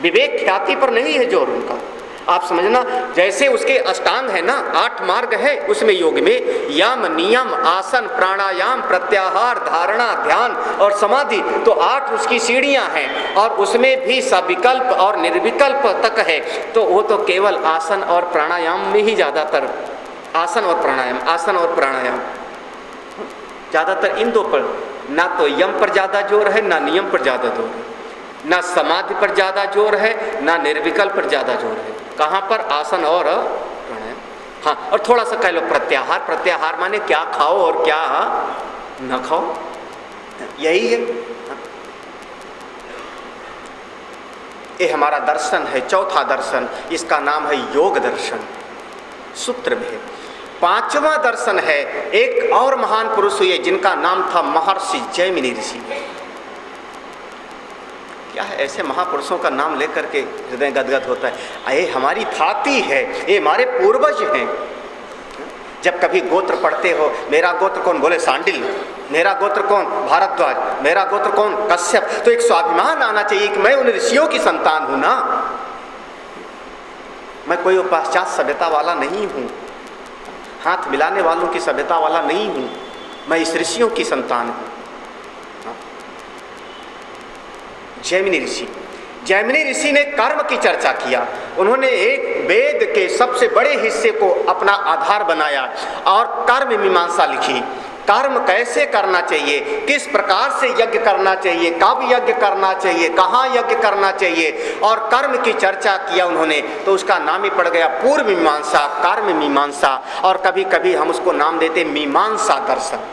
विवेक ख्याति पर नहीं है जोर उनका। आप समझना, जैसे उसके अष्टांग है ना, 8 मार्ग है उसमें योग में, यम नियम आसन प्राणायाम प्रत्याहार धारणा ध्यान और समाधि, तो 8 उसकी सीढ़ियां हैं और उसमें भी सविकल्प और निर्विकल्प तक है। तो वो तो केवल आसन और प्राणायाम में ही ज़्यादातर, आसन और प्राणायाम ज़्यादातर इन दो पर, ना तो यम पर ज़्यादा जोर है ना नियम पर ज़्यादा जोर है, ना समाधि पर ज़्यादा जोर है ना निर्विकल्प पर ज़्यादा जोर है। कहाँ पर? आसन और प्राणायाम। हाँ, और थोड़ा सा कह लो प्रत्याहार। प्रत्याहार माने क्या खाओ और क्या न खाओ, यही है। ये हमारा दर्शन है, चौथा दर्शन, इसका नाम है योग दर्शन, सूत्र में है। 5वां दर्शन है, एक और महान पुरुष हुए जिनका नाम था महर्षि जैमिनी ऋषि। क्या है, ऐसे महापुरुषों का नाम लेकर के हृदय गदगद होता है। ये हमारी थाती है, ये हमारे पूर्वज हैं। जब कभी गोत्र पढ़ते हो, मेरा गोत्र कौन? बोले सांडिल। मेरा गोत्र कौन? भारद्वाज। मेरा गोत्र कौन? कश्यप। तो एक स्वाभिमान आना चाहिए कि मैं उन ऋषियों की संतान हूं ना, मैं कोई पाश्चात सभ्यता वाला नहीं हूं, हाथ मिलाने वालों की सभ्यता वाला नहीं हूं, मैं इस ऋषियों की संतान हूं। जैमिनी ऋषि ने कर्म की चर्चा किया। उन्होंने एक वेद के सबसे बड़े हिस्से को अपना आधार बनाया और कर्म मीमांसा लिखी। कर्म कैसे करना चाहिए, किस प्रकार से यज्ञ करना चाहिए, कब यज्ञ करना चाहिए, कहाँ यज्ञ करना चाहिए, और कर्म की चर्चा किया उन्होंने। तो उसका नाम ही पड़ गया पूर्व मीमांसा, कर्म मीमांसा, और कभी कभी हम उसको नाम देते मीमांसा दर्शन।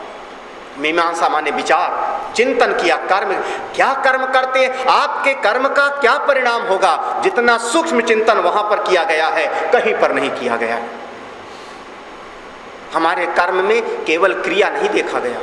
मीमांसा माने विचार, चिंतन किया, कर्म क्या कर्म करते हैं, आपके कर्म का क्या परिणाम होगा, जितना सूक्ष्म चिंतन वहां पर किया गया है कहीं पर नहीं किया गया है। हमारे कर्म में केवल क्रिया नहीं देखा गया,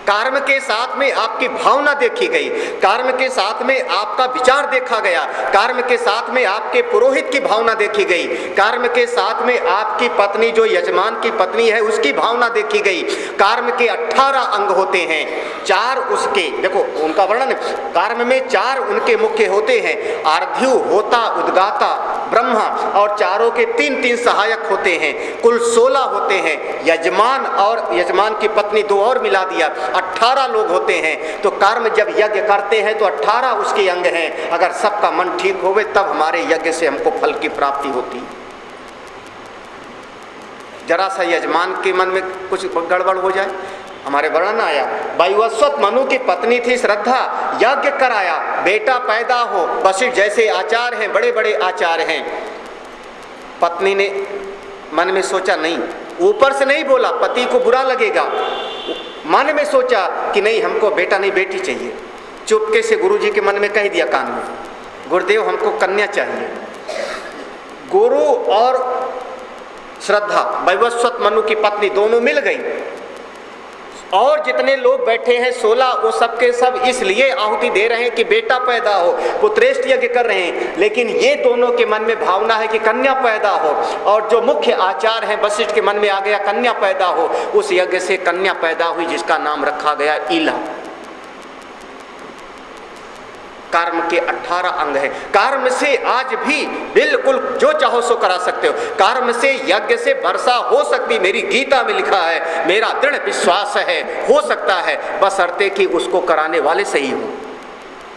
कर्म के साथ में आपकी भावना देखी गई, कर्म के साथ में आपका विचार देखा गया, कर्म के साथ में आपके पुरोहित की भावना देखी गई, कर्म के साथ में आपकी पत्नी जो यजमान की पत्नी है उसकी भावना देखी गई। कर्म के 18 अंग होते हैं, 4 उसके, देखो उनका वर्णन, कर्म में 4 उनके मुख्य होते हैं, आर्ध्यु, होता, उद्गाता, ब्रह्मा, और चारों के 3-3 सहायक होते हैं, कुल 16 होते हैं। यजमान और यजमान की पत्नी 2 और मिला दिया, 18 लोग होते हैं। तो कर्म जब यज्ञ करते हैं तो 18 उसके अंग हैं। अगर सबका मन ठीक होवे तब हमारे यज्ञ से हमको फल की प्राप्ति होती। जरा सा यजमान के मन में कुछ गड़बड़ हो जाए, हमारे वर्णन आया, वैवस्वत मनु की पत्नी थी श्रद्धा, यज्ञ कराया, बेटा पैदा हो, वशिष्ठ जैसे आचार हैं, बड़े बड़े आचार हैं। पत्नी ने मन में सोचा, नहीं, ऊपर से नहीं बोला, पति को बुरा लगेगा, मन में सोचा कि नहीं, हमको बेटा नहीं बेटी चाहिए। चुपके से गुरुजी के मन में कह दिया कान में, गुरुदेव हमको कन्या चाहिए। गुरु और श्रद्धा, वैवस्वत मनु की पत्नी, दोनों मिल गई, और जितने लोग बैठे हैं 16, वो सब के सब इसलिए आहुति दे रहे हैं कि बेटा पैदा हो, पुत्रेष्ट यज्ञ कर रहे हैं। लेकिन ये दोनों के मन में भावना है कि कन्या पैदा हो, और जो मुख्य आचार है वशिष्ठ के मन में आ गया कन्या पैदा हो। उस यज्ञ से कन्या पैदा हुई जिसका नाम रखा गया ईला। कर्म के 18 अंग हैं। कर्म से आज भी बिल्कुल जो चाहो सो करा सकते हो। कर्म से, यज्ञ से वर्षा हो सकती, मेरी गीता में लिखा है, मेरा दृढ़ विश्वास है, हो सकता है, बशर्ते कि उसको कराने वाले सही हो।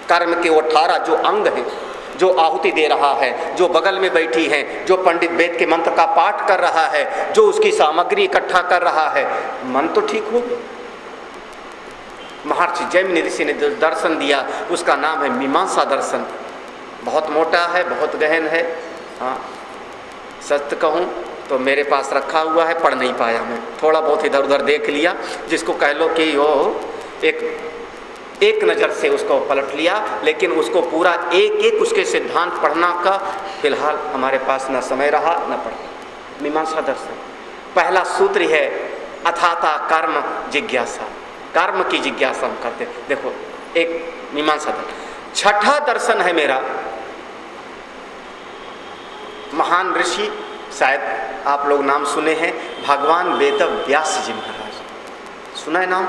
कर्म के 18 जो अंग हैं, जो आहुति दे रहा है, जो बगल में बैठी है, जो पंडित वेद के मंत्र का पाठ कर रहा है, जो उसकी सामग्री इकट्ठा कर रहा है, मन तो ठीक हो। महर्षि जैमिनी ऋषि ने जो दर्शन दिया उसका नाम है मीमांसा दर्शन। बहुत मोटा है, बहुत गहन है। हाँ, सत्य कहूँ तो मेरे पास रखा हुआ है, पढ़ नहीं पाया मैं, थोड़ा बहुत इधर उधर देख लिया, जिसको कह लो कि वो एक नज़र से उसको पलट लिया, लेकिन उसको पूरा एक एक उसके सिद्धांत पढ़ना का फिलहाल हमारे पास न समय रहा न पढ़ा। मीमांसा दर्शन पहला सूत्र है, अथाता कर्म जिज्ञासा, कर्म की जिज्ञासा हम करते हैं। देखो, एक मीमांसा दर्शन। छठा दर्शन है मेरा, महान ऋषि, शायद आप लोग नाम सुने हैं, भगवान वेद व्यास जी महाराज। सुना है नाम?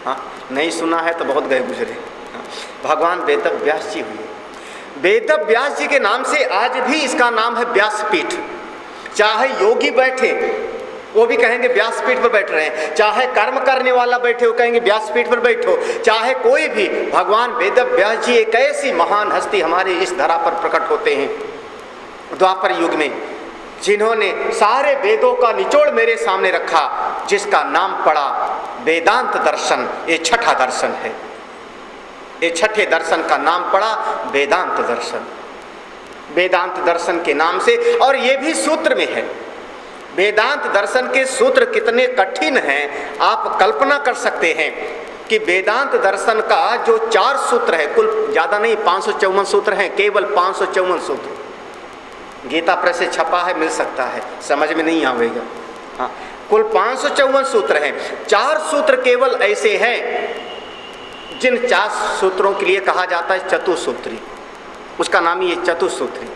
हाँ, नहीं सुना है तो बहुत गए गुजरे। हाँ, भगवान वेद व्यास जी हुए। वेद व्यास जी के नाम से आज भी इसका नाम है व्यासपीठ। चाहे योगी बैठे वो भी कहेंगे व्यासपीठ पर बैठ रहे हैं, चाहे कर्म करने वाला बैठे वो कहेंगे व्यासपीठ पर बैठो, चाहे कोई भी, भगवान वेद व्यास जी एक ऐसी महान हस्ती हमारे इस धरा पर प्रकट होते हैं द्वापर युग में, जिन्होंने सारे वेदों का निचोड़ मेरे सामने रखा, जिसका नाम पड़ा वेदांत दर्शन। ये छठा दर्शन है, ये छठे दर्शन का नाम पड़ा वेदांत दर्शन। वेदांत दर्शन के नाम से, और ये भी सूत्र में है। वेदांत दर्शन के सूत्र कितने कठिन हैं आप कल्पना कर सकते हैं कि वेदांत दर्शन का जो 4 सूत्र है, कुल ज़्यादा नहीं 554 सूत्र हैं, केवल 554 सूत्र। गीता प्रेस से छपा है, मिल सकता है, समझ में नहीं आवेगा। हाँ, कुल 554 सूत्र हैं। 4 सूत्र केवल ऐसे हैं जिन 4 सूत्रों के लिए कहा जाता है चतुसूत्री, उसका नाम ही है चतुसूत्री।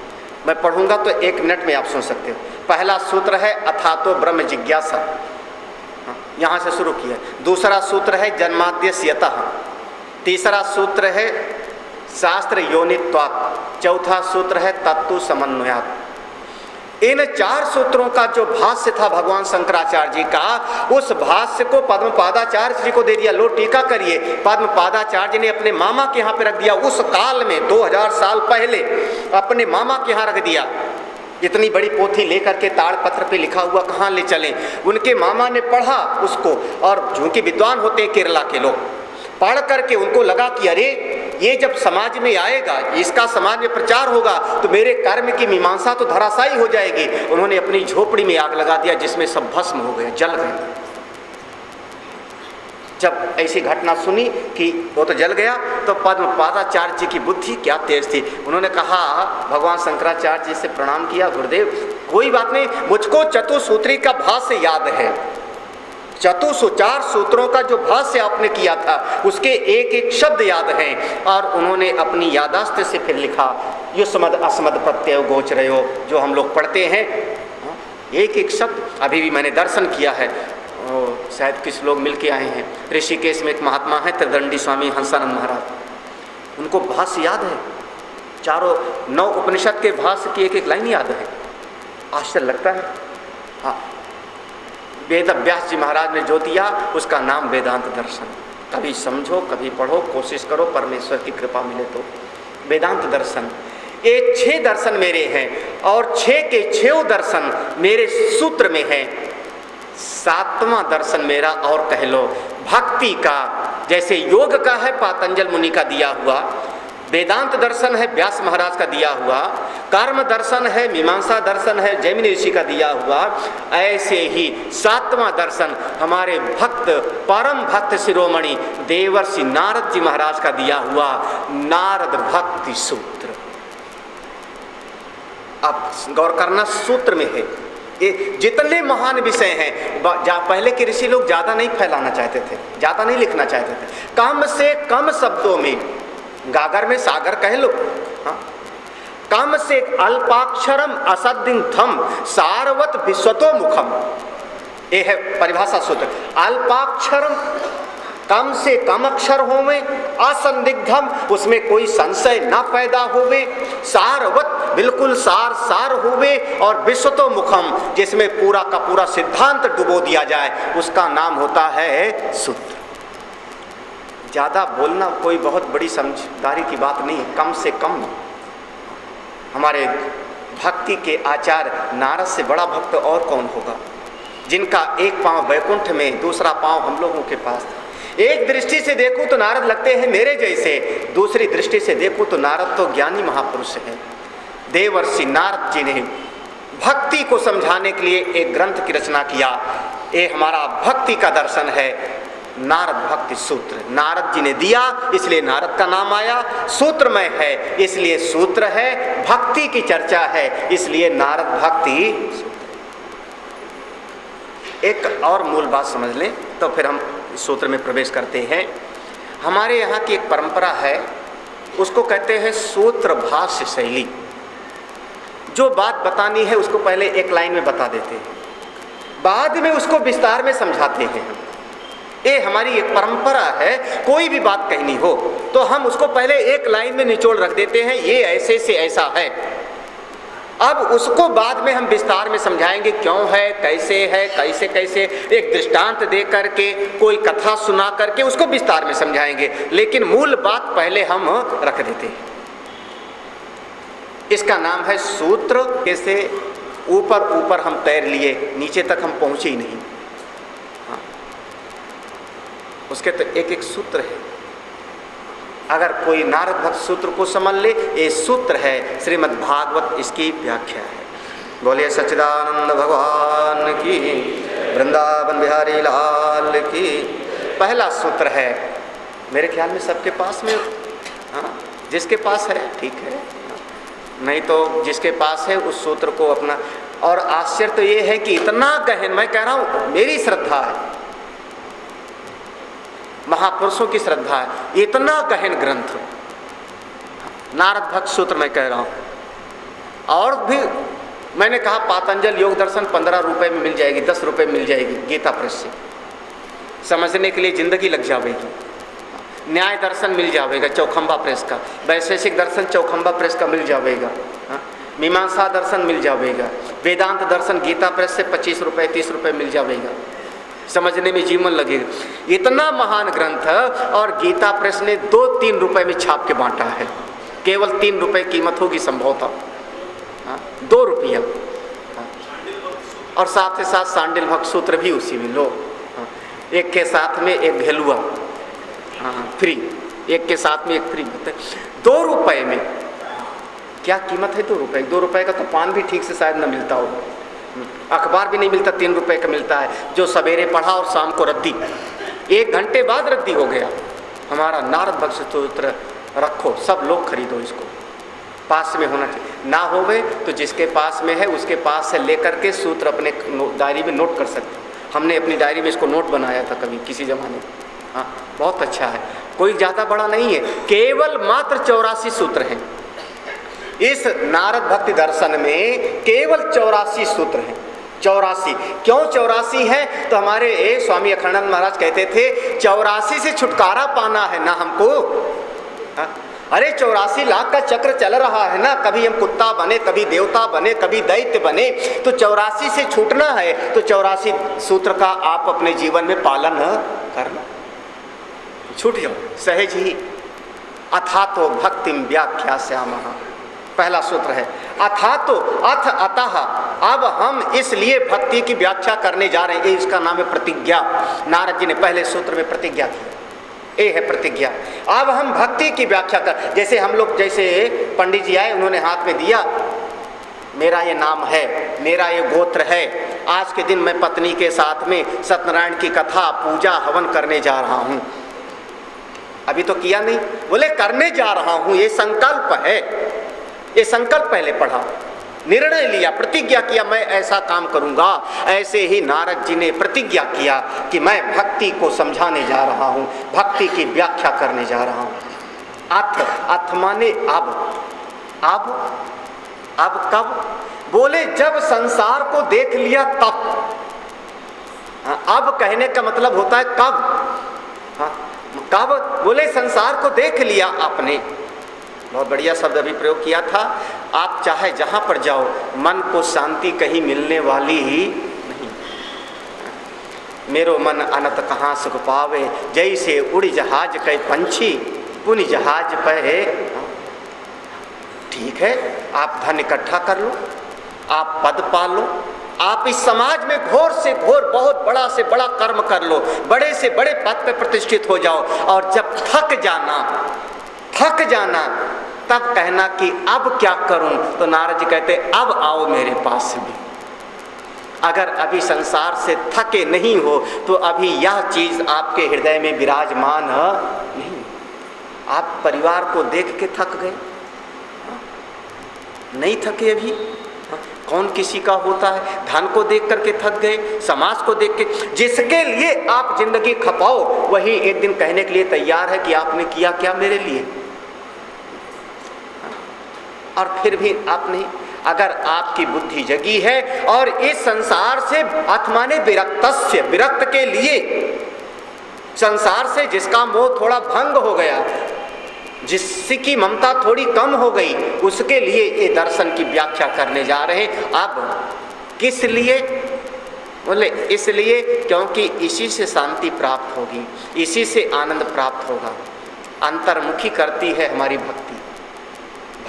मैं पढ़ूंगा तो 1 मिनट में आप सुन सकते हो। पहला सूत्र है अथातो ब्रह्म जिज्ञासा, यहाँ से शुरू किया। दूसरा सूत्र है जन्माद्यस्य यतः। तीसरा सूत्र है शास्त्र योनित्वात्। चौथा सूत्र है तत्तु समन्वयात्। इन 4 सूत्रों का जो भाष्य था भगवान शंकराचार्य जी का, उस भाष्य को पद्मपादाचार्य जी को दे दिया, लो टीका करिए। पद्मपादाचार्य जी ने अपने मामा के यहाँ पे रख दिया, उस काल में 2000 साल पहले अपने मामा के यहाँ रख दिया। इतनी बड़ी पोथी लेकर के ताड़पत्र पे लिखा हुआ कहाँ ले चलें? उनके मामा ने पढ़ा उसको, और चूंकि विद्वान होते हैं केरला के लोग, पढ़ करके उनको लगा कि अरे ये जब समाज में आएगा, इसका समाज में प्रचार होगा, तो मेरे कर्म की मीमांसा तो धराशायी हो जाएगी। उन्होंने अपनी झोपड़ी में आग लगा दिया, जिसमें सब भस्म हो गए, जल गए। जब ऐसी घटना सुनी कि वो तो जल गया, तो पद्मपादाचार्य जी की बुद्धि क्या तेज थी। उन्होंने कहा, भगवान शंकराचार्य जी से प्रणाम किया, गुरुदेव कोई बात नहीं, मुझको चतुसूत्री का भाष्य याद है। 4 सूत्रों का जो भाष्य आपने किया था उसके एक एक शब्द याद हैं। और उन्होंने अपनी यादाश्त से फिर लिखा, युष्मद् अस्मद् प्रत्यय गोचरयो, जो हम लोग पढ़ते हैं, एक एक शब्द अभी भी मैंने दर्शन किया है। शायद कुछ लोग मिल के आए हैं। ऋषिकेश में एक महात्मा है त्रिदंडी स्वामी हंसानंद महाराज, उनको भाष्य याद है, 9 उपनिषद के भाष्य की एक एक लाइन याद है। आश्चर्य लगता है। हाँ, वेद व्यास जी महाराज ने जो दिया उसका नाम वेदांत दर्शन। कभी समझो, कभी पढ़ो, कोशिश करो, परमेश्वर की कृपा मिले तो। वेदांत दर्शन, ये 6 दर्शन मेरे हैं, और 6 के 6 दर्शन मेरे सूत्र में हैं। 7वां दर्शन मेरा और कह लो भक्ति का, जैसे योग का है पातंजल मुनि का दिया हुआ, वेदांत दर्शन है व्यास महाराज का दिया हुआ, कर्म दर्शन है, मीमांसा दर्शन है जैमिनी ऋषि का दिया हुआ, ऐसे ही 7वां दर्शन हमारे भक्त, परम भक्त शिरोमणि देवर्षि नारद जी महाराज का दिया हुआ नारद भक्ति सूत्र। अब गौर करना, सूत्र में है। ये जितने महान विषय हैं, पहले के ऋषि लोग ज़्यादा नहीं फैलाना चाहते थे, ज़्यादा नहीं लिखना चाहते थे, कम से कम शब्दों में, गागर में सागर कह लो, हाँ, कम से अल्पाक्षरम असद्दिग्धम सारवत विश्वतो मुखम, ये है परिभाषा सूत्र। अल्पाक्षरम, कम से कम अक्षर होवे, असंदिग्धम, उसमें कोई संशय ना पैदा होवे, सारवत, बिल्कुल सार होवे, और विश्वतो मुखम, जिसमें पूरा का पूरा सिद्धांत डुबो दिया जाए, उसका नाम होता है सूत्र। ज़्यादा बोलना कोई बहुत बड़ी समझदारी की बात नहीं है, कम से कम। हमारे भक्ति के आचार्य नारद से बड़ा भक्त और कौन होगा, जिनका एक पांव वैकुंठ में, दूसरा पांव हम लोगों के पास। एक दृष्टि से देखूं तो नारद लगते हैं मेरे जैसे, दूसरी दृष्टि से देखूं तो नारद तो ज्ञानी महापुरुष हैं। देवर्षि नारद जी ने भक्ति को समझाने के लिए एक ग्रंथ की रचना किया। ये हमारा भक्ति का दर्शन है, नारद भक्ति सूत्र। नारद जी ने दिया इसलिए नारद का नाम आया, सूत्रमय है इसलिए सूत्र है, भक्ति की चर्चा है इसलिए नारद भक्ति सूत्र। एक और मूल बात समझ लें तो फिर हम इस सूत्र में प्रवेश करते हैं। हमारे यहाँ की एक परंपरा है, उसको कहते हैं सूत्र भाष्य शैली। जो बात बतानी है उसको पहले एक लाइन में बता देते हैं, बाद में उसको विस्तार में समझाते हैं। ये हमारी एक परंपरा है। कोई भी बात कहनी हो तो हम उसको पहले एक लाइन में निचोड़ रख देते हैं, ये ऐसे से ऐसा है। अब उसको बाद में हम विस्तार में समझाएंगे क्यों है, कैसे कैसे एक दृष्टांत दे करके, कोई कथा सुना करके उसको विस्तार में समझाएंगे, लेकिन मूल बात पहले हम रख देते हैं। इसका नाम है सूत्र। कैसे ऊपर ऊपर हम तैर लिए, नीचे तक हम पहुंचे ही नहीं। हाँ, उसके तो एक एक सूत्र है। अगर कोई नारद भक्त सूत्र को समझ ले, ये सूत्र है श्रीमद् भागवत, इसकी व्याख्या है। बोलिए सच्चिदानंद भगवान की, वृंदावन बिहारी लाल की। पहला सूत्र है, मेरे ख्याल में सबके पास में, हाँ जिसके पास है ठीक है, नहीं तो जिसके पास है उस सूत्र को अपना। और आश्चर्य तो ये है कि इतना गहन, मैं कह रहा हूँ मेरी श्रद्धा है, महापुरुषों की श्रद्धा है, इतना गहन ग्रंथ नारद भक्त सूत्र मैं कह रहा हूँ। और भी मैंने कहा पातंजल योग दर्शन 15 रुपए में मिल जाएगी, 10 रुपए में मिल जाएगी गीता प्रेस से, समझने के लिए जिंदगी लग जाएगी। न्याय दर्शन मिल जाएगा चौखंबा प्रेस का, वैशेषिक दर्शन चौखंबा प्रेस का मिल जाएगा, मीमांसा दर्शन मिल जाएगा, वेदांत दर्शन गीता प्रेस से 25 रुपए 30 रुपए मिल जाएगा, समझने में जीवन लगेगा। इतना महान ग्रंथ और गीता प्रेस ने 2-3 रुपए में छाप के बांटा है, केवल 3 रुपए कीमत होगी संभवतः, 2 रुपया। और साथ ही साथ सांडिल भक्त सूत्र भी उसी में लो, एक के साथ में एक घेलुआ फ्री, एक के साथ में एक फ्री, 2 रुपए में। क्या कीमत है 2 रुपए? 2 रुपए का तो पान भी ठीक से शायद न मिलता हो, अखबार भी नहीं मिलता, 3 रुपए का मिलता है, जो सवेरे पढ़ा और शाम को रद्दी, 1 घंटे बाद रद्दी हो गया। हमारा नारद भक्त सूत्र रखो, सब लोग खरीदो, इसको पास में होना चाहिए। ना होवे तो जिसके पास में है उसके पास से लेकर के सूत्र अपने डायरी में नोट कर सकते। हमने अपनी डायरी में इसको नोट बनाया था कभी किसी जमाने में। हाँ, बहुत अच्छा है, कोई ज़्यादा बड़ा नहीं है, केवल मात्र 84 सूत्र हैं इस नारद भक्ति दर्शन में, केवल 84 सूत्र हैं। 84 क्यों 84 है? तो हमारे स्वामी अखंडानंद महाराज कहते थे 84 से छुटकारा पाना है ना हमको। अरे 84 लाख का चक्र चल रहा है ना, कभी हम कुत्ता बने, कभी देवता बने, कभी दैत्य बने, तो 84 से छूटना है। तो 84 सूत्र का आप अपने जीवन में पालन करना, छूट जाओ सहज ही। अथातो भक्तिम व्याख्यास्यामः, पहला सूत्र है अथातो, अथ अतः, अब हम इसलिए भक्ति की व्याख्या करने जा रहे हैं। इसका नाम है प्रतिज्ञा। नारद जी ने पहले सूत्र में प्रतिज्ञा की, ये है प्रतिज्ञा। अब हम भक्ति की व्याख्या कर, जैसे हम लोग, जैसे पंडित जी आए, उन्होंने हाथ में दिया, मेरा ये नाम है, मेरा ये गोत्र है, आज के दिन मैं पत्नी के साथ में सत्यनारायण की कथा पूजा हवन करने जा रहा हूँ। अभी तो किया नहीं, बोले करने जा रहा हूँ, ये संकल्प है, ये संकल्प पहले पढ़ा, निर्णय लिया, प्रतिज्ञा किया मैं ऐसा काम करूंगा। ऐसे ही नारद जी ने प्रतिज्ञा किया कि मैं भक्ति को समझाने जा रहा हूँ, भक्ति की व्याख्या करने जा रहा हूँ। अथ माने अब कब? बोले जब संसार को देख लिया तब। अब कहने का मतलब होता है कब। कब? बोले संसार को देख लिया आपने। बहुत बढ़िया शब्द अभी प्रयोग किया था। आप चाहे जहाँ पर जाओ, मन को शांति कहीं मिलने वाली ही नहीं। मेरो मन अनत कहाँ सुख पावे, जैसे उड़ जहाज कई पंछी पुनि जहाज पे। ठीक है, आप धन इकट्ठा कर लो, आप पद पा लो, आप इस समाज में घोर से घोर बहुत बड़ा से बड़ा कर्म कर लो, बड़े से बड़े पद पर प्रतिष्ठित हो जाओ, और जब थक जाना तब कहना कि अब क्या करूं। तो नारद जी कहते अब आओ मेरे पास भी। अगर अभी संसार से थके नहीं हो तो अभी यह चीज आपके हृदय में विराजमान नहीं। आप परिवार को देख के थक गए? नहीं थके अभी? कौन किसी का होता है? धन को देख करके थक गए, समाज को देख के। जिसके लिए आप जिंदगी खपाओ वही एक दिन कहने के लिए तैयार है कि आपने किया क्या मेरे लिए। और फिर भी आप नहीं। अगर आपकी बुद्धि जगी है और इस संसार से आत्मा ने विरक्त के लिए संसार से जिसका मोह थोड़ा भंग हो गया, जिसकी ममता थोड़ी कम हो गई, उसके लिए ये दर्शन की व्याख्या करने जा रहे हैं। अब किस लिए? बोले इसलिए क्योंकि इसी से शांति प्राप्त होगी, इसी से आनंद प्राप्त होगा। अंतर्मुखी करती है हमारी भक्ति,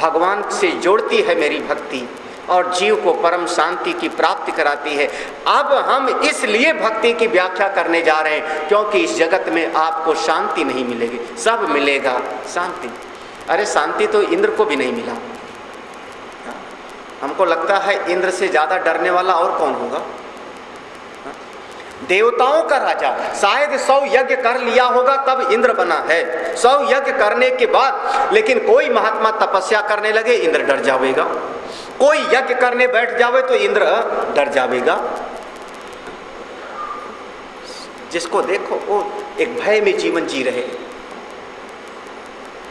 भगवान से जोड़ती है मेरी भक्ति और जीव को परम शांति की प्राप्ति कराती है। अब हम इसलिए भक्ति की व्याख्या करने जा रहे हैं क्योंकि इस जगत में आपको शांति नहीं मिलेगी, सब मिलेगा शांति। अरे शांति तो इंद्र को भी नहीं मिला। हमको लगता है इंद्र से ज़्यादा डरने वाला और कौन होगा? देवताओं का राजा, शायद 100 यज्ञ कर लिया होगा तब इंद्र बना है। 100 यज्ञ करने के बाद लेकिन कोई महात्मा तपस्या करने लगे, इंद्र डर जाएगा। कोई यज्ञ करने बैठ जावे तो इंद्र डर जाएगा। जिसको देखो वो एक भय में जीवन जी रहे।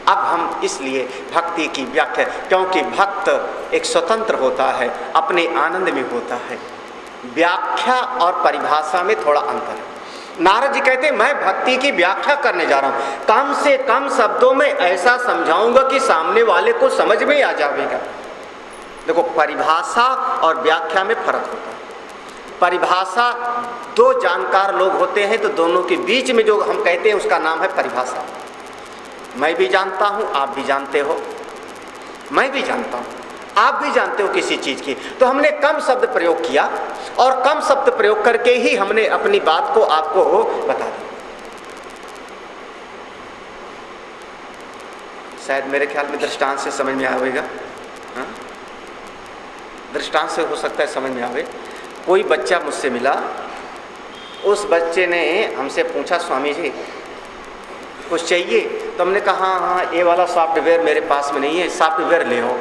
अब हम इसलिए भक्ति की व्याख्या, क्योंकि भक्त एक स्वतंत्र होता है, अपने आनंद में होता है। व्याख्या और परिभाषा में थोड़ा अंतर है। नारद जी कहते हैं मैं भक्ति की व्याख्या करने जा रहा हूं, कम से कम शब्दों में ऐसा समझाऊंगा कि सामने वाले को समझ में आ जाएगा। देखो परिभाषा और व्याख्या में फर्क होता है। परिभाषा दो जानकार लोग होते हैं तो दोनों के बीच में जो हम कहते हैं उसका नाम है परिभाषा। मैं भी जानता हूं, आप भी जानते हो, मैं भी जानता हूं, आप भी जानते हो किसी चीज की, तो हमने कम शब्द प्रयोग किया और कम शब्द प्रयोग करके ही हमने अपनी बात को आपको बता दी। शायद मेरे ख्याल में दृष्टांत से समझ में आएगा। हाँ? दृष्टांत से हो सकता है समझ में आवे। कोई बच्चा मुझसे मिला, उस बच्चे ने हमसे पूछा स्वामी जी कुछ चाहिए? तो हमने कहा हाँ ये वाला सॉफ्टवेयर मेरे पास में नहीं है, सॉफ्टवेयर ले आओ।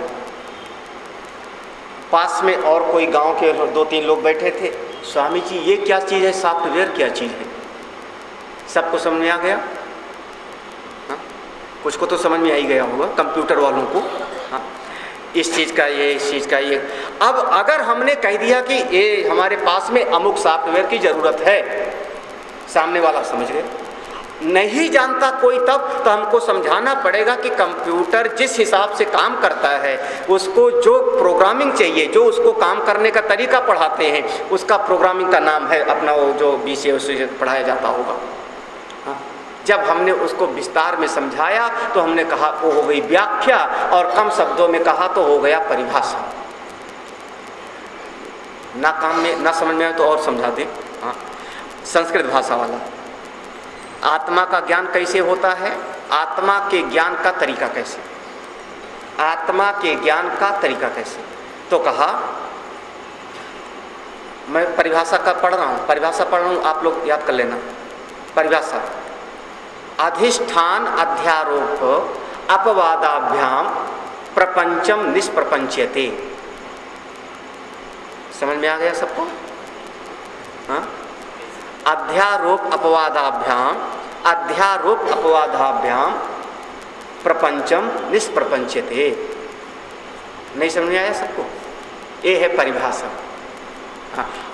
पास में और कोई गांव के 2-3 लोग बैठे थे। स्वामी जी ये क्या चीज़ है, सॉफ्टवेयर क्या चीज़ है? सबको समझ में आ गया? हाँ? कुछ को तो समझ में आ ही गया होगा, कंप्यूटर वालों को। हाँ? इस चीज़ का ये, इस चीज़ का ये। अब अगर हमने कह दिया कि ये हमारे पास में अमुक सॉफ्टवेयर की ज़रूरत है, सामने वाला समझ गए। नहीं जानता कोई तब तो हमको समझाना पड़ेगा कि कंप्यूटर जिस हिसाब से काम करता है, उसको जो प्रोग्रामिंग चाहिए, जो उसको काम करने का तरीका पढ़ाते हैं, उसका प्रोग्रामिंग का नाम है अपना वो जो बीसीए उससे पढ़ाया जाता होगा। हाँ? जब हमने उसको विस्तार में समझाया तो हमने कहा वो हो गई व्याख्या, और कम शब्दों में कहा तो हो गया परिभाषा। ना काम में ना समझ में आए तो और समझा दें। हाँ? संस्कृत भाषा वाला, आत्मा का ज्ञान कैसे होता है, आत्मा के ज्ञान का तरीका कैसे, आत्मा के ज्ञान का तरीका कैसे? तो कहा मैं परिभाषा का पढ़ रहा हूँ, परिभाषा पढ़ रहा हूँ, आप लोग याद कर लेना। परिभाषा अधिष्ठान अध्यारोप अपवादाभ्याम प्रपंचम निष्प्रपंच्यते। समझ में आ गया सबको? हाँ? अध्यारोप अपवादाभ्याम, अध्यारोप अपवादाभ्याम प्रपंचम निष्प्रपंच्यते। नहीं समझ में आया सबको? ये है परिभाषा।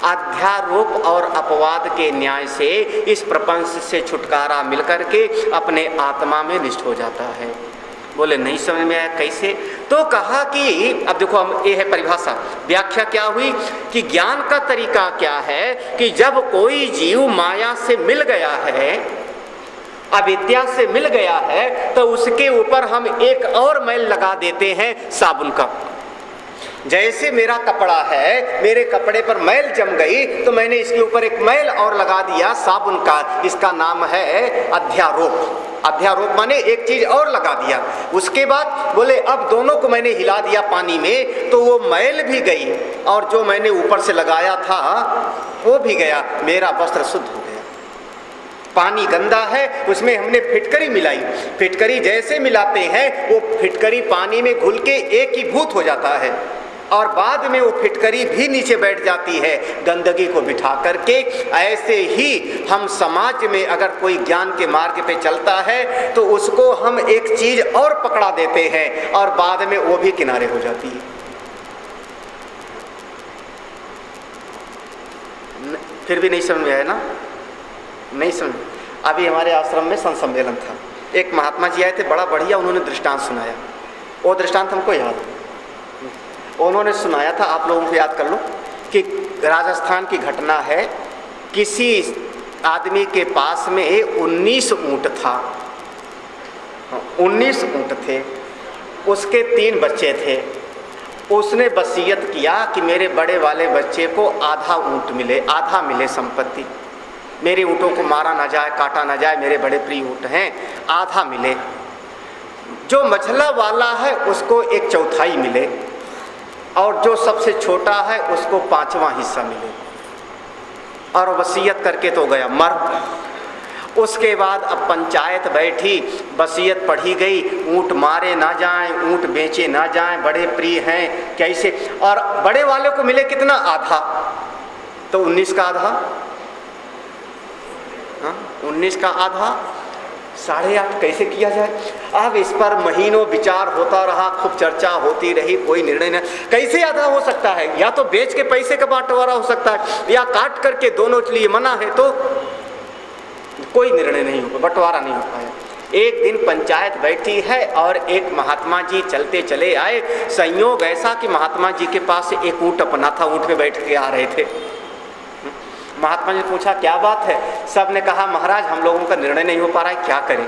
अध्यारोप और अपवाद के न्याय से इस प्रपंच से छुटकारा मिलकर के अपने आत्मा में निष्ठ हो जाता है। बोले नहीं समझ में आया कैसे? तो कहा कि अब देखो हम ये है परिभाषा। व्याख्या क्या हुई कि ज्ञान का तरीका क्या है कि जब कोई जीव माया से मिल गया है, अविद्या से मिल गया है, तो उसके ऊपर हम एक और मैल लगा देते हैं साबुन का। जैसे मेरा कपड़ा है, मेरे कपड़े पर मैल जम गई तो मैंने इसके ऊपर एक मैल और लगा दिया साबुन का, इसका नाम है अध्यारोप। अध्यारोप माने एक चीज और लगा दिया। उसके बाद बोले अब दोनों को मैंने हिला दिया पानी में, तो वो मैल भी गई और जो मैंने ऊपर से लगाया था वो भी गया, मेरा वस्त्र शुद्ध हो गया। पानी गंदा है, उसमें हमने फिटकरी मिलाई, फिटकरी जैसे मिलाते हैं वो फिटकरी पानी में घुल के एक ही भूत हो जाता है और बाद में वो फिटकरी भी नीचे बैठ जाती है गंदगी को बिठा करके। ऐसे ही हम समाज में अगर कोई ज्ञान के मार्ग पे चलता है तो उसको हम एक चीज और पकड़ा देते हैं और बाद में वो भी किनारे हो जाती है। फिर भी नहीं समझ में आया ना? नहीं समझ। अभी हमारे आश्रम में संत सम्मेलन था, एक महात्मा जी आए थे, बड़ा बढ़िया उन्होंने दृष्टांत सुनाया। वो दृष्टांत हमको याद है, उन्होंने सुनाया था, आप लोगों को याद कर लो, कि राजस्थान की घटना है। किसी आदमी के पास में 19 ऊँट था, 19 ऊँट थे, उसके 3 बच्चे थे। उसने वसीयत किया कि मेरे बड़े वाले बच्चे को आधा ऊँट मिले, आधा मिले संपत्ति, मेरे ऊँटों को मारा ना जाए, काटा ना जाए, मेरे बड़े प्रिय ऊँट हैं, आधा मिले। जो मझला वाला है उसको 1/4 मिले, और जो सबसे छोटा है उसको 5वां हिस्सा मिले। और वसीयत करके तो गया मर। उसके बाद अब पंचायत बैठी, वसीयत पढ़ी गई, ऊँट मारे ना जाएं, ऊँट बेचे ना जाएं, बड़े प्रिय हैं, कैसे। और बड़े वाले को मिले कितना? आधा। तो 19 का आधा, 19 का आधा 8.5 कैसे किया जाए। अब इस पर महीनों विचार होता रहा, खूब चर्चा होती रही, कोई निर्णय नहीं। कैसे आधा हो सकता है? या तो बेच के पैसे का बंटवारा हो सकता है, या काट करके, दोनों के लिए मना है, तो कोई निर्णय नहीं हो, बंटवारा नहीं हो पाया। एक दिन पंचायत बैठी है और एक महात्मा जी चलते चले आए। संयोग ऐसा कि महात्मा जी के पास एक ऊँट अपना था, ऊँट पे बैठ के आ रहे थे। महात्मा जी ने पूछा क्या बात है? सब ने कहा महाराज हम लोगों का निर्णय नहीं हो पा रहा है, क्या करें।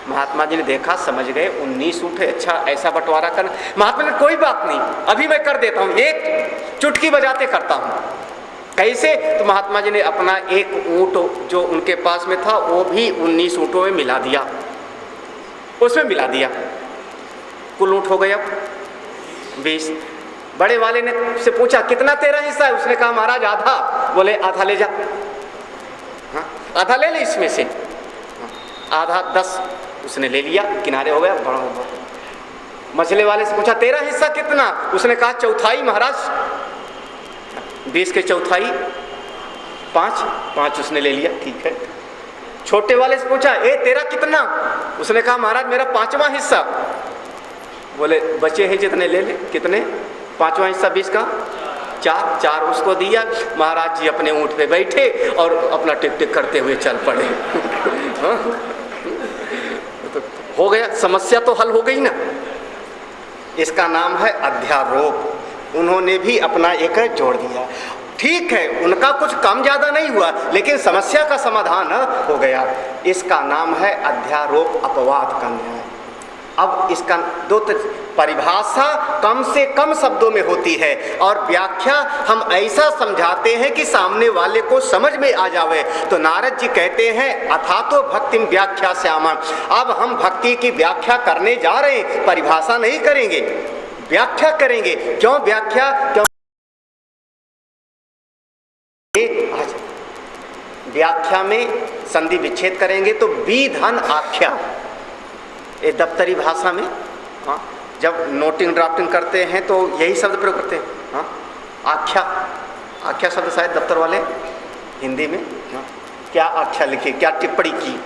महात्मा जी ने देखा, समझ गए 19 ऊँट है, अच्छा ऐसा बंटवारा करना। महात्मा ने कोई बात नहीं, अभी मैं कर देता हूँ, एक चुटकी बजाते करता हूँ। कैसे? तो महात्मा जी ने अपना एक ऊँट जो उनके पास में था वो भी 19 ऊँटों में मिला दिया, उसमें मिला दिया। कुल ऊँट हो गए अब 20। बड़े वाले ने से पूछा कितना तेरा हिस्सा है? उसने कहा महाराज आधा। बोले आधा ले जा, हाँ आधा ले ले इसमें से। आधा 10 उसने ले लिया, किनारे हो गया। बड़ा मछले वाले से पूछा तेरा हिस्सा कितना? उसने कहा 1/4 महाराज। 20 के 1/4 5 उसने ले लिया, ठीक है। छोटे वाले से पूछा ए तेरा कितना? उसने कहा महाराज मेरा 5वां हिस्सा। बोले बचे हैं जितने ले ले। कितने? 5वां हिस्सा 20 का 4 उसको दिया। महाराज जी अपने ऊँट पे बैठे और अपना टिक टिक करते हुए चल पड़े। हाँ? तो हो गया, समस्या तो हल हो गई ना। इसका नाम है अध्यारोप। उन्होंने भी अपना एक जोड़ दिया, ठीक है, उनका कुछ कम ज़्यादा नहीं हुआ, लेकिन समस्या का समाधान हो गया। इसका नाम है अध्यारोप अपवाद का न्याय। अब इसका दो परिभाषा कम से कम शब्दों में होती है और व्याख्या हम ऐसा समझाते हैं कि सामने वाले को समझ में आ जावे। तो नारद जी कहते हैं अथातो भक्तिम व्याख्या श्यामम। अब हम भक्ति की व्याख्या करने जा रहे हैं, परिभाषा नहीं करेंगे, व्याख्या करेंगे। क्यों व्याख्या? क्यों व्याख्या में संधि विच्छेद करेंगे तो विधन आख्या, ये दफ्तरी भाषा में, हाँ, जब नोटिंग ड्राफ्टिंग करते हैं तो यही शब्द प्रयोग करते हैं, हाँ, आख्या। आख्या शब्द शायद दफ्तर वाले हिंदी में, हाँ, क्या आख्या लिखी, क्या टिप्पणी की,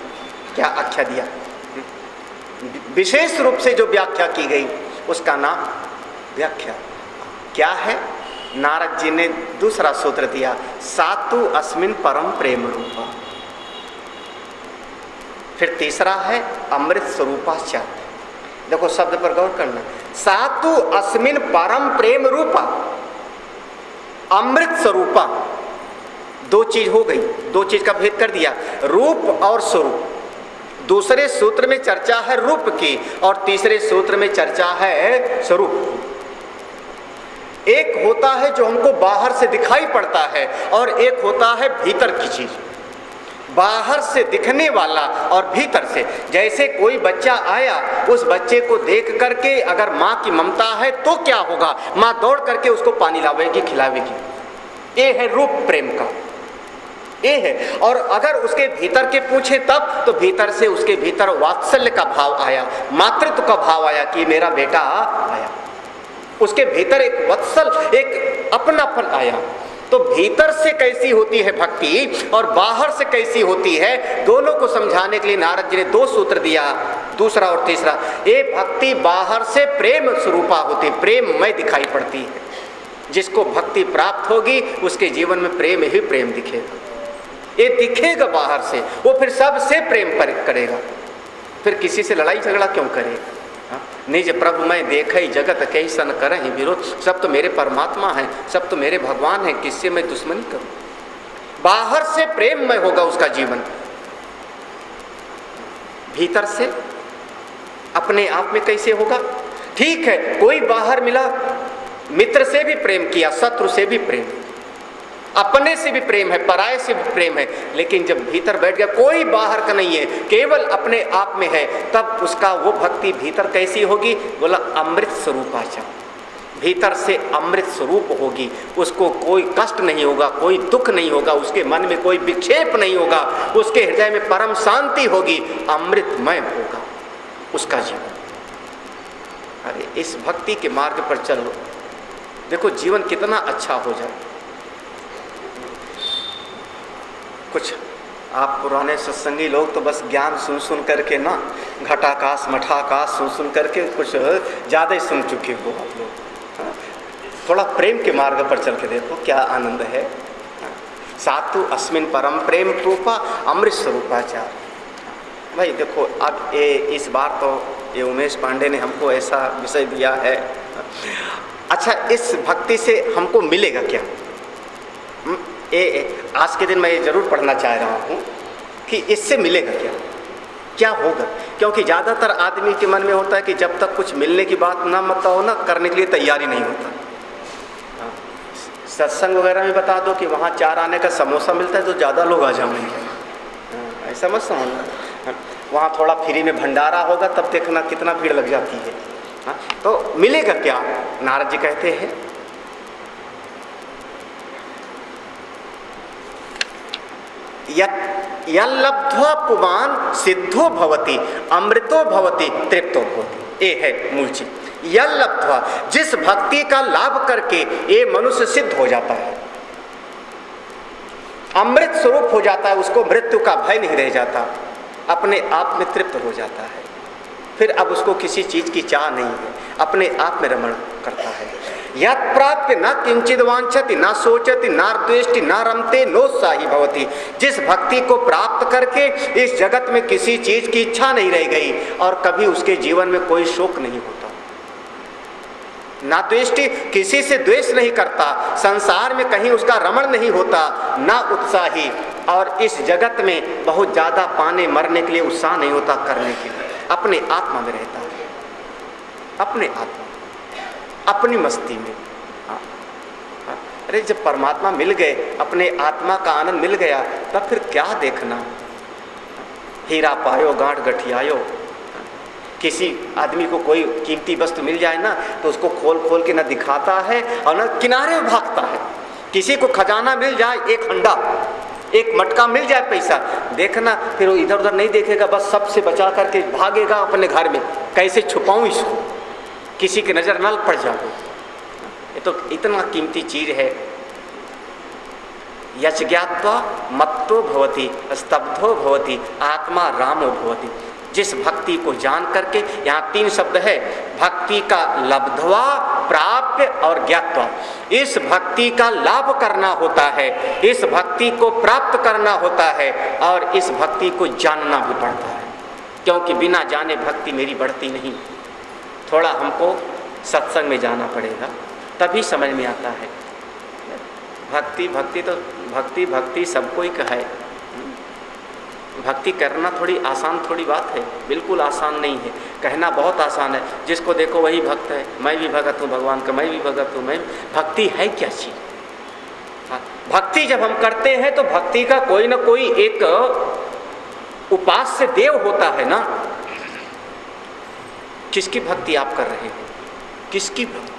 क्या आख्या दिया। विशेष रूप से जो व्याख्या की गई उसका नाम व्याख्या। क्या है? नारद जी ने दूसरा सूत्र दिया, सातु अस्मिन परम प्रेम रूपा। फिर तीसरा है अमृत स्वरूपाश्च। देखो शब्द पर गौर करना, सातु अस्मिन परम प्रेम रूपा, अमृत स्वरूपा। 2 चीज हो गई, 2 चीज का भेद कर दिया, रूप और स्वरूप। दूसरे सूत्र में चर्चा है रूप की और तीसरे सूत्र में चर्चा है स्वरूप। एक होता है जो हमको बाहर से दिखाई पड़ता है और एक होता है भीतर की चीज। बाहर से दिखने वाला और भीतर से, जैसे कोई बच्चा आया, उस बच्चे को देख करके अगर माँ की ममता है तो क्या होगा, माँ दौड़ करके उसको पानी लावेगी, खिलावेगी। ये है रूप प्रेम का, ये है। और अगर उसके भीतर के पूछे तब, तो भीतर से उसके भीतर वात्सल्य का भाव आया, मातृत्व का भाव आया कि मेरा बेटा आया। उसके भीतर एक वत्सल, एक अपनापन आया। तो भीतर से कैसी होती है भक्ति और बाहर से कैसी होती है, दोनों को समझाने के लिए नारद जी ने 2 सूत्र दिया, दूसरा और तीसरा। ये भक्ति बाहर से प्रेम स्वरूपा होती, प्रेममय दिखाई पड़ती है। जिसको भक्ति प्राप्त होगी उसके जीवन में प्रेम ही प्रेम दिखेगा। ये दिखेगा बाहर से, वो फिर सबसे प्रेम करेगा, फिर किसी से लड़ाई झगड़ा क्यों करेगा। निज प्रभु मैं देखई जगत कई सन करहि विरोध, सब तो मेरे परमात्मा हैं, सब तो मेरे भगवान हैं, किससे मैं दुश्मनी करूं। बाहर से प्रेममय होगा उसका जीवन, भीतर से अपने आप में कैसे होगा। ठीक है, कोई बाहर मिला, मित्र से भी प्रेम किया, शत्रु से भी प्रेम, अपने से भी प्रेम है, पराये से भी प्रेम है, लेकिन जब भीतर बैठ गया, कोई बाहर का नहीं है, केवल अपने आप में है, तब उसका वो भक्ति भीतर कैसी होगी। बोला अमृत स्वरूपाचा, भीतर से अमृत स्वरूप होगी, उसको कोई कष्ट नहीं होगा, कोई दुख नहीं होगा, उसके मन में कोई विक्षेप नहीं होगा, उसके हृदय में परम शांति होगी, अमृतमय होगा उसका जीवन। अरे इस भक्ति के मार्ग पर चलो, देखो जीवन कितना अच्छा हो जाए। कुछ आप पुराने सत्संगी लोग तो बस ज्ञान सुन सुन करके ना, घटाकाश मठाकाश सुन सुन करके कुछ ज़्यादा ही सुन चुके हो आप लोग। थोड़ा प्रेम के मार्ग पर चल के देखो क्या आनंद है। सातु अस्मिन परम प्रेम रूपा अमृत स्वरूपाचार। भाई देखो, अब ये इस बार तो ये उमेश पांडे ने हमको ऐसा विषय दिया है। अच्छा, इस भक्ति से हमको मिलेगा क्या? आज के दिन मैं ये जरूर पढ़ना चाह रहा हूँ कि इससे मिलेगा क्या, क्या होगा। क्योंकि ज़्यादातर आदमी के मन में होता है कि जब तक कुछ मिलने की बात ना मत हो ना, करने के लिए तैयारी नहीं होता। सत्संग वगैरह में बता दो कि वहाँ 4 आने का समोसा मिलता है तो ज़्यादा लोग आ जाएंगे, ऐसा मत समझना। वहाँ थोड़ा फ्री में भंडारा होगा तब देखना कितना भीड़ लग जाती है। तो मिलेगा क्या? नारद जी कहते हैं यल्लब्ध्वा पुमान सिद्धो भवति अमृतो भवति तृप्तो भवति। ये है मूल चीज। यल्लब्ध्वा, जिस भक्ति का लाभ करके ये मनुष्य सिद्ध हो जाता है, अमृत स्वरूप हो जाता है, उसको मृत्यु का भय नहीं रह जाता, अपने आप में तृप्त हो जाता है, फिर अब उसको किसी चीज की चाह नहीं है, अपने आप में रमण करता है। यत् प्राप्य न किंचित वांछति न सोचति न द्वेष्टि न रमते नोत्साही भवति। जिस भक्ति को प्राप्त करके इस जगत में किसी चीज की इच्छा नहीं रह गई और कभी उसके जीवन में कोई शोक नहीं होता, ना द्वेष्टि, किसी से द्वेष नहीं करता, संसार में कहीं उसका रमण नहीं होता, ना उत्साही, और इस जगत में बहुत ज्यादा पाने मरने के लिए उत्साह नहीं होता करने के लिए, अपने आत्मा में रहता है, अपने आत्मा, अपनी मस्ती में। अरे जब परमात्मा मिल गए, अपने आत्मा का आनंद मिल गया, तब फिर क्या देखना। हीरा पायो गांठ गठियायो। किसी आदमी को कोई कीमती वस्तु मिल जाए ना तो उसको खोल खोल के ना दिखाता है और ना किनारे भागता है। किसी को खजाना मिल जाए, एक हंडा, एक मटका मिल जाए पैसा, देखना फिर वो इधर उधर नहीं देखेगा, बस सबसे बचा करके भागेगा अपने घर में, कैसे छुपाऊं इसको, किसी की नजर न पड़ जाए। ये तो इतना कीमती चीज है। यच ज्ञात्वा मत्तो भवति स्तब्धो भवति आत्मा रामो भवति। जिस भक्ति को जान करके, यहाँ 3 शब्द है, भक्ति का लब्ध्वा, प्राप्य और ज्ञात्वा। इस भक्ति का लाभ करना होता है, इस भक्ति को प्राप्त करना होता है, और इस भक्ति को जानना भी पड़ता है, क्योंकि बिना जाने भक्ति मेरी बढ़ती नहीं। थोड़ा हमको सत्संग में जाना पड़ेगा, तभी समझ में आता है। भक्ति सबको ही कहे। भक्ति करना थोड़ी आसान थोड़ी बात है, बिल्कुल आसान नहीं है। कहना बहुत आसान है, जिसको देखो वही भक्त है, मैं भी भगत हूँ भगवान का, मैं भी भगत हूँ। भक्ति है क्या चीज? भक्ति जब हम करते हैं तो भक्ति का कोई ना कोई एक उपास्य देव होता है ना। किसकी भक्ति आप कर रहे हैं? किसकी भक्ति?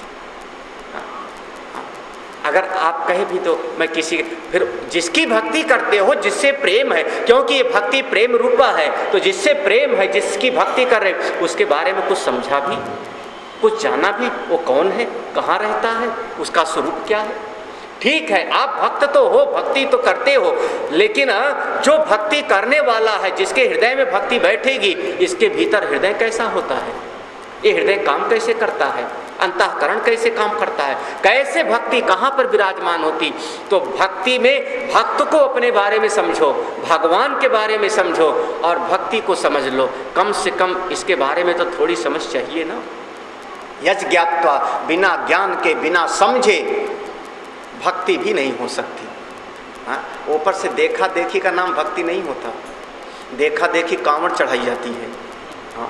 अगर आप कहे भी तो मैं किसी, फिर जिसकी भक्ति करते हो, जिससे प्रेम है, क्योंकि ये भक्ति प्रेम रूपा है, तो जिससे प्रेम है, जिसकी भक्ति कर रहे, उसके बारे में कुछ समझा भी, कुछ जाना भी, वो कौन है, कहाँ रहता है, उसका स्वरूप क्या है। ठीक है, आप भक्त तो हो, भक्ति तो करते हो, लेकिन जो भक्ति करने वाला है, जिसके हृदय में भक्ति बैठेगी, इसके भीतर हृदय कैसा होता है, ये हृदय काम कैसे करता है, अंतःकरण कैसे काम करता है, कैसे भक्ति कहाँ पर विराजमान होती। तो भक्ति में भक्त को अपने बारे में समझो, भगवान के बारे में समझो और भक्ति को समझ लो। कम से कम इसके बारे में तो थोड़ी समझ चाहिए ना। यज्ञ ज्ञात्वा, बिना ज्ञान के बिना समझे भक्ति भी नहीं हो सकती। हाँ, ऊपर से देखा देखी का नाम भक्ति नहीं होता। देखा देखी कांवड़ चढ़ाई जाती है। हाँ,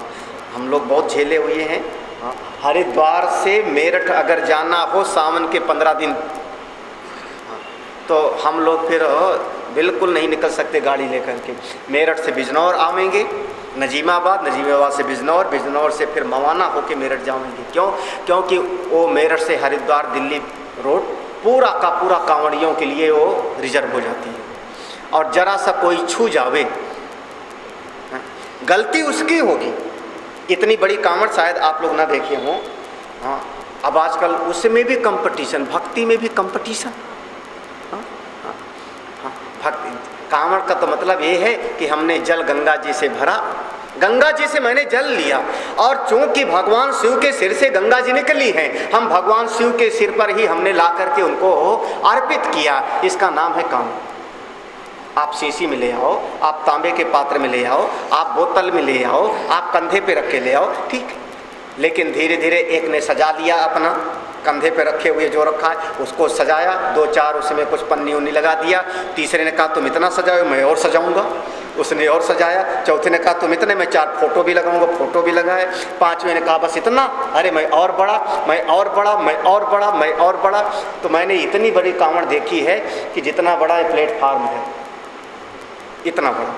हम लोग बहुत झेले हुए हैं। हाँ, हरिद्वार से मेरठ अगर जाना हो सावन के 15 दिन, हाँ, तो हम लोग फिर बिल्कुल नहीं निकल सकते गाड़ी लेकर के। मेरठ से बिजनौर आवेंगे, नजीमाबाद, नजीमाबाद से बिजनौर, बिजनौर से फिर मवाना होके मेरठ जाएंगे। क्यों? क्योंकि वो मेरठ से हरिद्वार दिल्ली रोड पूरा का पूरा कांवड़ियों के लिए वो रिजर्व हो जाती है। और जरा सा कोई छू जावे, गलती उसकी होगी। इतनी बड़ी कांवड़ शायद आप लोग ना देखे हों। हाँ, अब आजकल उसमें भी कंपटीशन, भक्ति में भी कंपटीशन। हाँ, हाँ, हाँ, भक्ति कांवड़ का तो मतलब ये है कि हमने जल गंगा जी से भरा, गंगा जी से मैंने जल लिया, और चूंकि भगवान शिव के सिर से गंगा जी निकली हैं, हम भगवान शिव के सिर पर ही हमने ला करके उनको अर्पित किया। इसका नाम है कांवड़। आप शीशी में ले आओ, आप तांबे के पात्र में ले आओ, आप बोतल में ले आओ, आप कंधे पे रख के ले आओ, ठीक है। लेकिन धीरे धीरे एक ने सजा लिया, अपना कंधे पे रखे हुए जो रखा है उसको सजाया, 2-4 उसमें कुछ पन्नी उन्नी लगा दिया। तीसरे ने कहा तुम इतना सजाओ, मैं और सजाऊंगा, उसने और सजाया। चौथे ने कहा तुम इतने, मैं 4 फोटो भी लगाऊंगा, फोटो भी लगाए। 5वें ने कहा बस इतना, अरे मैं और बड़ा, मैं और बड़ा, मैं और बड़ा, मैं और बड़ा। तो मैंने इतनी बड़ी कांवड़ देखी है कि जितना बड़ा ये प्लेटफार्म है, इतना बड़ा,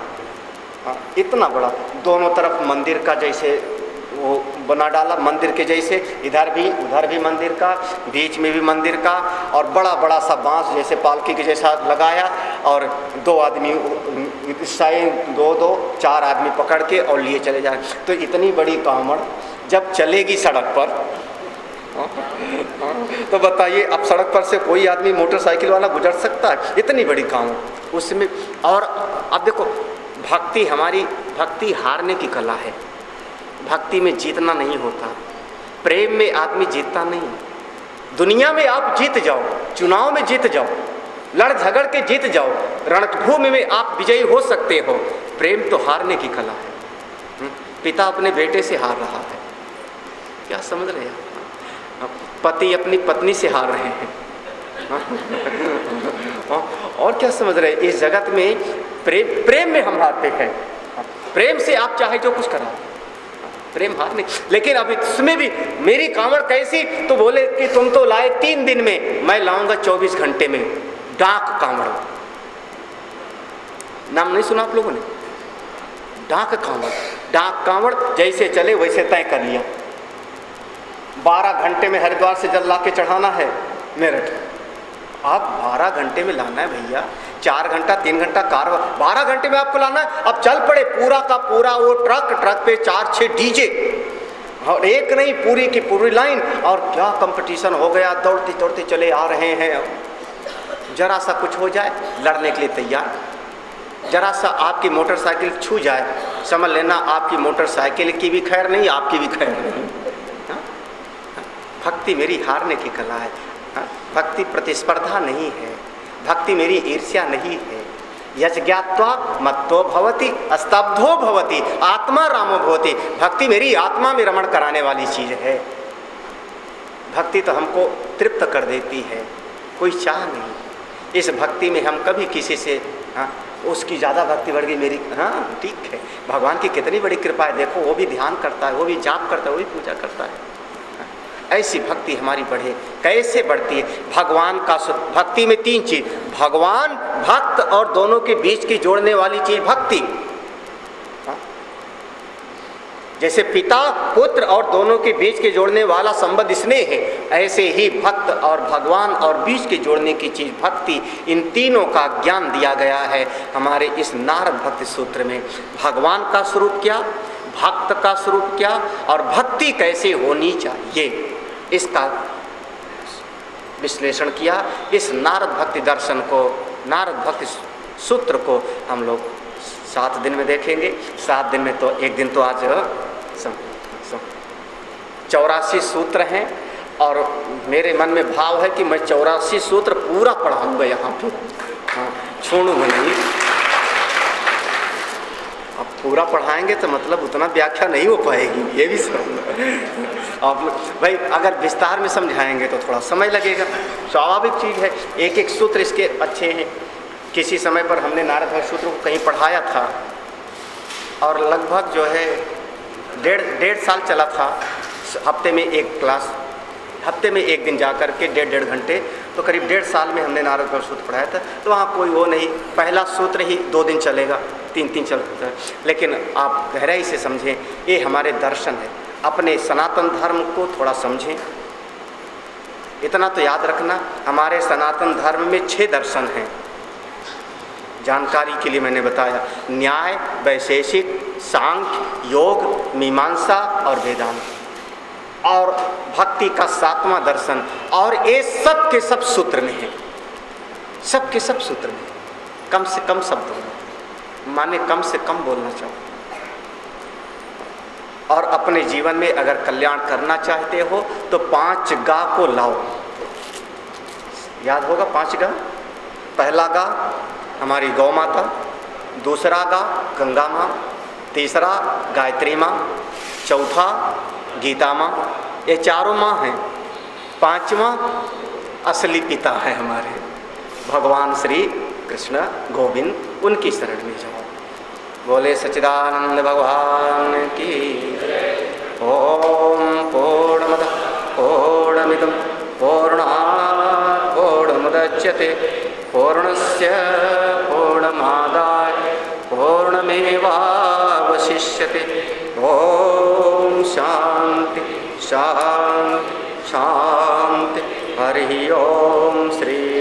हाँ, इतना बड़ा, दोनों तरफ मंदिर का जैसे वो बना डाला, मंदिर के जैसे, इधर भी उधर भी मंदिर का, बीच में भी मंदिर का, और बड़ा बड़ा सा बांस जैसे पालकी के जैसा लगाया, और 2 आदमी इस साइड 2-2 4 आदमी पकड़ के और लिए चले जा रहे। तो इतनी बड़ी कांवड़ जब चलेगी सड़क पर, तो बताइए अब सड़क पर से कोई आदमी मोटरसाइकिल वाला गुजर सकता है? इतनी बड़ी कांवड़ उसमें। और अब देखो, भक्ति हमारी, भक्ति हारने की कला है। भक्ति में जीतना नहीं होता, प्रेम में आदमी जीतता नहीं। दुनिया में आप जीत जाओ, चुनाव में जीत जाओ, लड़ झगड़ के जीत जाओ, रणभूमि में आप विजयी हो सकते हो। प्रेम तो हारने की कला है। पिता अपने बेटे से हार रहा है, क्या समझ रहे हैं? पति अपनी पत्नी से हार रहे हैं, और क्या समझ रहे हैं? इस जगत में प्रेम में हम हारते हैं। प्रेम से आप चाहे जो कुछ करा, प्रेम हारने। लेकिन अब इसमें भी मेरी कांवड़ कैसी, तो बोले कि तुम तो लाए 3 दिन में, मैं लाऊंगा 24 घंटे में। डाक कांवड़, नाम नहीं सुना आप लोगों ने? डाक कांवड़, डाक कांवड़ जैसे चले वैसे तय कर लिया। 12 घंटे में हरिद्वार से जल ला के चढ़ाना है मेरठ। आप 12 घंटे में लाना है भैया, 4 घंटा 3 घंटा कार, 12 घंटे में आपको लाना है। अब चल पड़े पूरा का पूरा वो ट्रक पे 4-6 डीजे, और एक नहीं पूरी की पूरी लाइन, और क्या कंपटीशन हो गया, दौड़ते दौड़ते चले आ रहे हैं। जरा सा कुछ हो जाए लड़ने के लिए तैयार, जरा सा आपकी मोटरसाइकिल छू जाए, समझ लेना आपकी मोटरसाइकिल की भी खैर नहीं, आपकी भी खैर नहीं। भक्ति मेरी हारने की कला है। भक्ति प्रतिस्पर्धा नहीं है, भक्ति मेरी ईर्ष्या नहीं है। यज्ञात्वा मत्तो भवति स्तब्धो भवति आत्मा रामो भवति। भक्ति मेरी आत्मा में रमण कराने वाली चीज़ है। भक्ति तो हमको तृप्त कर देती है, कोई चाह नहीं। इस भक्ति में हम कभी किसी से, हाँ, उसकी ज़्यादा भक्ति बढ़ गई मेरी, हाँ ठीक है, भगवान की कितनी बड़ी कृपा है, देखो वो भी ध्यान करता है, वो भी जाप करता है, वो भी पूजा करता है। ऐसी भक्ति हमारी बढ़े। कैसे बढ़ती है? भगवान का भक्ति में 3 चीज, भगवान, भक्त और दोनों के बीच की जोड़ने वाली चीज भक्ति। जैसे पिता पुत्र और दोनों के बीच के जोड़ने वाला संबंध स्नेह है, ऐसे ही भक्त और भगवान और बीच के जोड़ने की चीज भक्ति। इन तीनों का ज्ञान दिया गया है हमारे इस नारद भक्ति सूत्र में। भगवान का स्वरूप क्या, भक्त का स्वरूप क्या, और भक्ति कैसे होनी चाहिए, इसका विश्लेषण किया। इस नारद भक्ति दर्शन को, नारद भक्ति सूत्र को हम लोग 7 दिन में देखेंगे। 7 दिन में तो एक दिन तो आज 84 सूत्र हैं, और मेरे मन में भाव है कि मैं 84 सूत्र पूरा पढ़ाऊँगा यहाँ पे, हाँ, छोड़ूंगा नहीं। अब पूरा पढ़ाएंगे तो मतलब उतना व्याख्या नहीं हो पाएगी, ये भी समझ। आप लोग भाई अगर विस्तार में समझाएंगे तो थोड़ा समय लगेगा, स्वाभाविक चीज़ है। एक एक सूत्र इसके अच्छे हैं। किसी समय पर हमने नारद भट्ट सूत्र को कहीं पढ़ाया था और लगभग जो है डेढ़ साल चला था। हफ्ते में एक क्लास, हफ्ते में एक दिन जा कर के डेढ़ घंटे, तो करीब 1.5 साल में हमने नारद भट्ट सूत्र पढ़ाया था। तो वहाँ कोई वो नहीं, पहला सूत्र ही 2 दिन चलेगा, 3 चलता है। लेकिन आप गहराई से समझें, ये हमारे दर्शन है। अपने सनातन धर्म को थोड़ा समझें। इतना तो याद रखना, हमारे सनातन धर्म में 6 दर्शन हैं। जानकारी के लिए मैंने बताया, न्याय, वैशेषिक, सांख्य, योग, मीमांसा और वेदांत, और भक्ति का 7वां दर्शन। और ये सब के सब सूत्र में है, सब के सब सूत्र में। कम से कम शब्दों में, माने कम से कम बोलना चाहो। और अपने जीवन में अगर कल्याण करना चाहते हो तो 5 गा को लाओ। याद होगा 5 गा। पहला गा हमारी गौ माता, दूसरा गा गंगा माँ, तीसरा गायत्री माँ, चौथा गीता माँ। ये 4 माँ हैं। 5वां असली पिता है हमारे भगवान श्री कृष्ण गोविंद, उनकी शरण में जाओ। बोले सच्चिदानंद भगवान की। ओम पूर्णमदः पूर्णमिदं पूर्णात् पूर्णमुदच्यते पूर्णस्य पूर्णमादाय पूर्णमेवावशिष्यते। ओम शांति शांति शांति। हरि ओम।